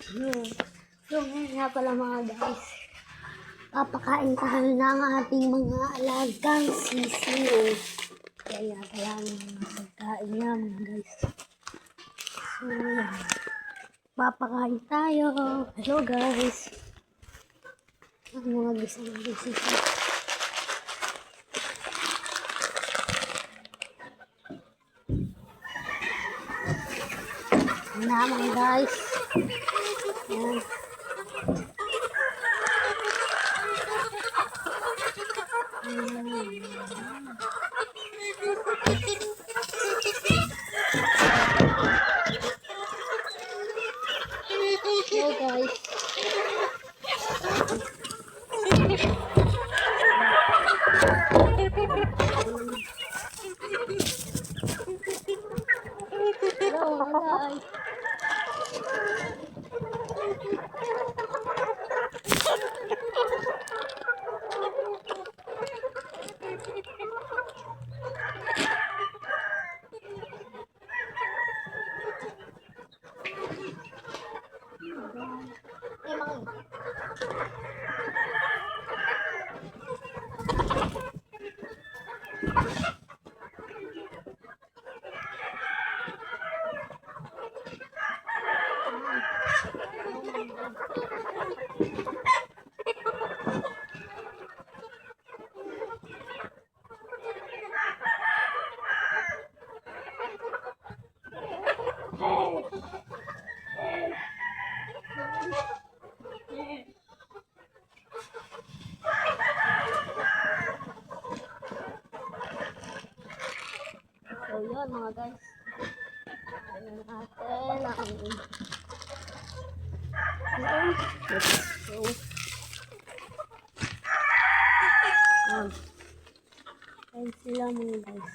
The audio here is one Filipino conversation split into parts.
Yun. So, ngayon nga pala mga guys. Papakain tayo ng ating mga alagang sisiw. Kaya pala ang mga pagkain niya mga guys. So, yan. Papakain tayo. Hello guys. Ang mga gisang sisiw. Naman guys. Yan. Hello guys. Hello guys. So yun mga guys. Ayan natin ang so ayan sila mga guys.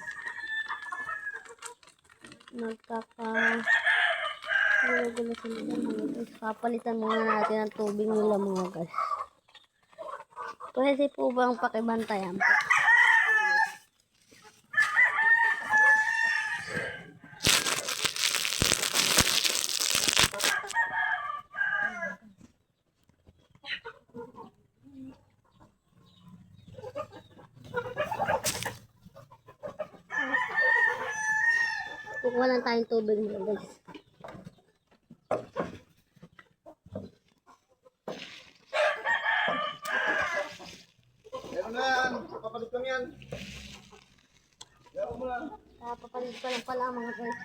Gulo sila mga guys. Papalitan muna natin ang tubig nila mga guys. Pwede po bang pakibantayan po? Kukuha lang tayong tubig nila guys. Meron na yan. Papalit lang yan. Meron mo na. Papalit pa lang pala mga guys.